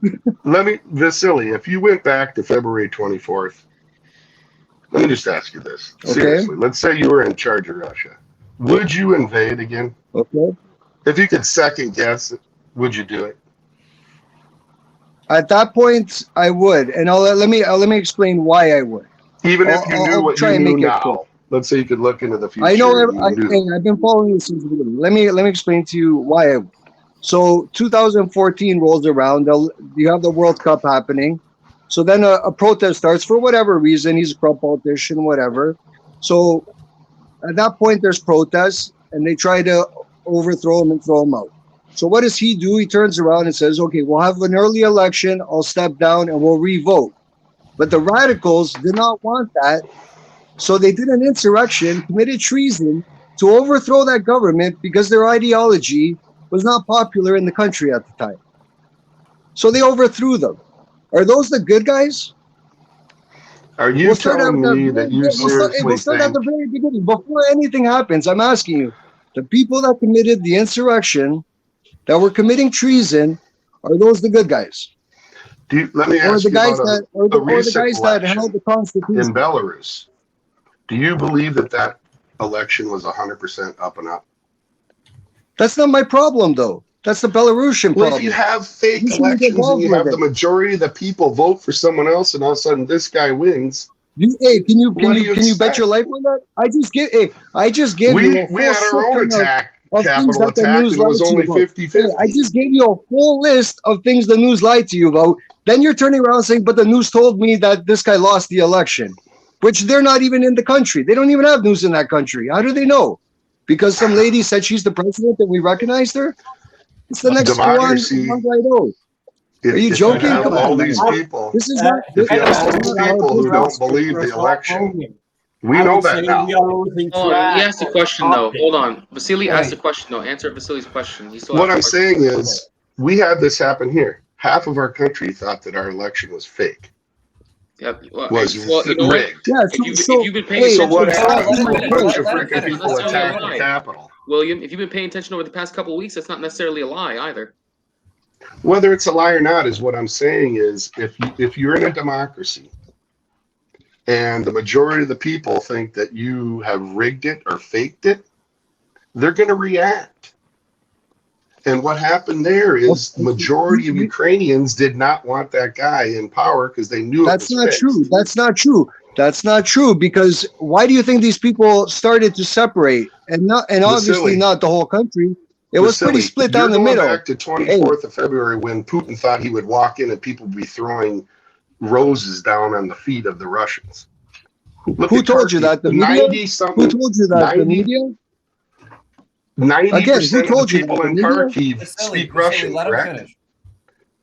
Vasily, if you went back to February 24th, let me just ask you this. Okay. Seriously, let's say you were in charge of Russia. Would you invade again? Okay. If you could second guess it, would you do it? At that point, I would, and let me explain why I would. Even if you knew what you knew now. Let's say you could look into the future. I know. I've been following this since the beginning. Let me explain to you why I would. So 2014 rolls around. You have the World Cup happening. So then a protest starts for whatever reason. He's a corrupt politician, whatever. So at that point, there's protests, and they try to overthrow him and throw him out. So what does he do? He turns around and says, okay, we'll have an early election. I'll step down and we'll re-vote. But the radicals did not want that. So they did an insurrection, committed treason to overthrow that government because their ideology was not popular in the country at the time. So they overthrew them. Are those the good guys? Are you telling me that you seriously We'll start at the very beginning. Before anything happens, I'm asking you, the people that committed the insurrection, that were committing treason, are those the good guys? Let me ask you about the guys that held the Constitution in Belarus. Do you believe that election was 100% up and up? That's not my problem, though. That's the Belarusian problem. Well, if you have fake elections and you have the majority of the people vote for someone else, and all of a sudden this guy wins. Can you bet your life on that? I just gave you. We had our own capital attack, and it was only 50-50. I just gave you a full list of things the news lied to you about. Then you're turning around saying, but the news told me that this guy lost the election, which they're not even in the country. They don't even have news in that country. How do they know? Because some lady said she's the president and we recognized her? It's the next democracy. Are you joking? Come on, these people. This is not. If you have all these people who don't believe the election, we know that now. He asked a question though. Hold on, Vasily asked a question though. Answer Vasily's question. What I'm saying is, we had this happen here. Half of our country thought that our election was fake. Yep. Was rigged. Yeah. If you've been paying so what happened? A bunch of freaking people attacked the Capitol. William, if you've been paying attention over the past couple of weeks, that's not necessarily a lie either. Whether it's a lie or not is what I'm saying is if you're in a democracy and the majority of the people think that you have rigged it or faked it, they're going to react. And what happened there is the majority of Ukrainians did not want that guy in power because they knew that's not true. That's not true. That's not true, because why do you think these people started to separate and obviously not the whole country? It was pretty split down the middle. Back to 24th of February when Putin thought he would walk in and people would be throwing roses down on the feet of the Russians. Who told you that? The media? Who told you that? The media? 90% of the people in Kharkiv speak Russian, correct?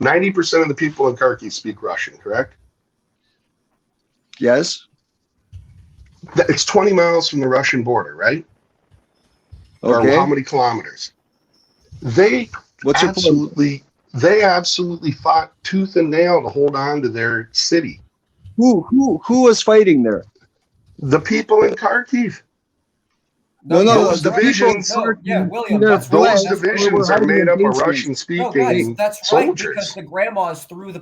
90% of the people in Kharkiv speak Russian, correct? Yes. It's 20 miles from the Russian border, right? Okay. Or how many kilometers? They absolutely fought tooth and nail to hold on to their city. Who was fighting there? The people in Kharkiv. Those divisions. William, those divisions are made up of Russian-speaking that's right, because the grandmas threw the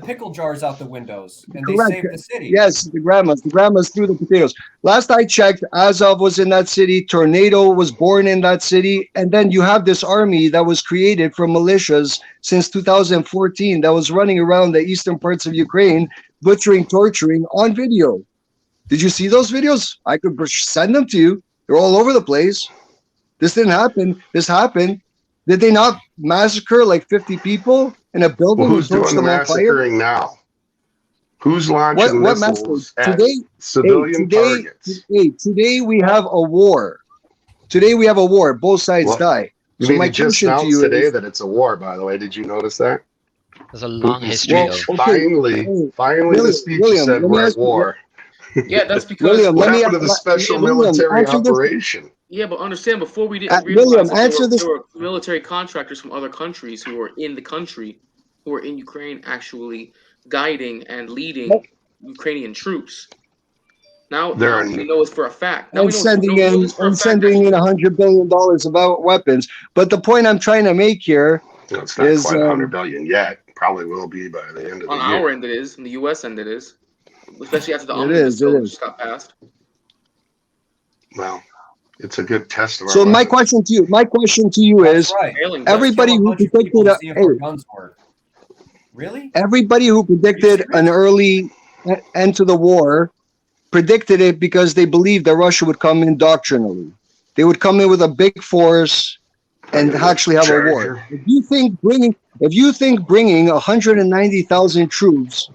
pickle jars out the windows and they saved the city. Yes, the grandmas threw the potatoes. Last I checked, Azov was in that city. Tornado was born in that city, and then you have this army that was created from militias since 2014 that was running around the eastern parts of Ukraine, butchering, torturing on video. Did you see those videos? I could send them to you. They're all over the place. This didn't happen. This happened. Did they not massacre like 50 people in a building? Well, who's doing the massacring now? Who's launching missiles at civilian targets? Today we have a war. Both sides die. So my just announced today that it's a war, by the way. Did you notice that? There's a long history. Finally, the speech said we're at war. Yeah, that's because what happened to the special military operation? Yeah, but understand, before we didn't realize there were military contractors from other countries who were in the country, who were in Ukraine, actually guiding and leading Ukrainian troops. Now we know it's for a fact. Now sending in $100 billion of weapons. But the point I'm trying to make here it's not quite $100 billion yet. probably will be by the end of the On year. our end, it is. On the U.S. end, it is. Especially after the It omnibus is, bill just got passed. Well, it's a good test of our So my weapons. question to you That's is, right. Failing, but everybody Kill a who bunch of predicted people a, and see if hey, our guns work. Really? everybody who predicted an early end to the war predicted it because they believed that Russia would come in doctrinally. They would come in with a big force and actually have a war. Charger. If you think bringing 190,000 troops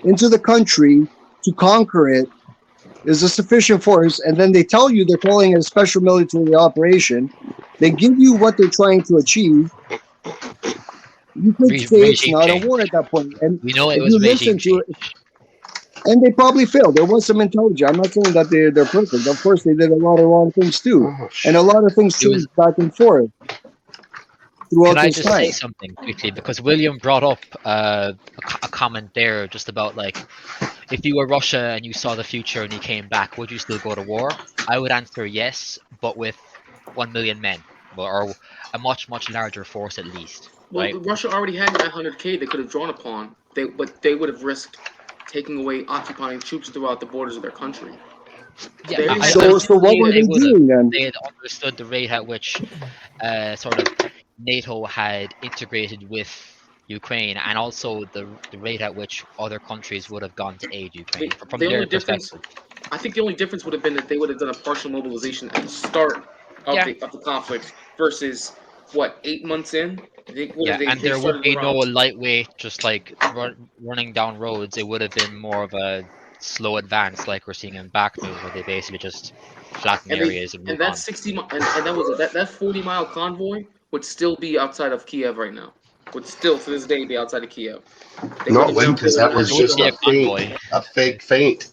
into the country to conquer it is a sufficient force, and then they tell you they're calling it a special military operation, they give you what they're trying to achieve, you could say it's Regime not a change. war at that point. And We know it if was you regime listen to change. it, and they probably failed. There was some intelligence. I'm not saying that they're perfect. Of course, they did a lot of wrong things too, Oh, and a lot of things It was. changed back and forth Can throughout I this just time. say something quickly? Because William brought up a comment there just about like, if you were Russia and you saw the future and you came back, would you still go to war? I would answer yes, but with 1 million men, or a much larger force at least. Well, Right? Russia already had 900K they could have drawn upon. But they would have risked taking away occupying troops throughout the borders of their country. Yeah, They already had So what 900K were that they doing then? They had understood the rate at which sort of NATO had integrated with Ukraine, and also the rate at which other countries would have gone to aid Ukraine from the their only difference, perspective. I think the only difference would have been that they would have done a partial mobilization at the start of Yeah. the conflict versus what 8 months in. Yeah, and there would started be no around. lightweight just like running down roads. It would have been more of a slow advance, like we're seeing in Bakhmut, where they basically just flatten areas and move And that on. and that was that 40-mile convoy would still be outside of Kiev right now. Would still to this day be outside of Kiev. They No, wouldn't have wait, been- because they that wouldn't was have- just Yeah, a feint, convoy. a fake feint.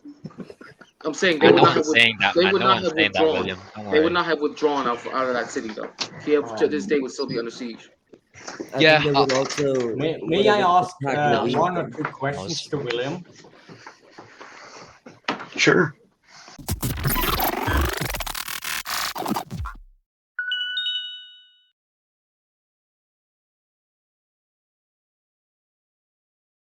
I'm saying they No would not one's have. saying that, They man. would No not one's have saying that, withdrawn. William. Don't They would worry. not have withdrawn out of that city though. Kiev to this day would still be under siege. I Yeah, think they would also. May I ask attack the one or two questions Knows. to William? Sure.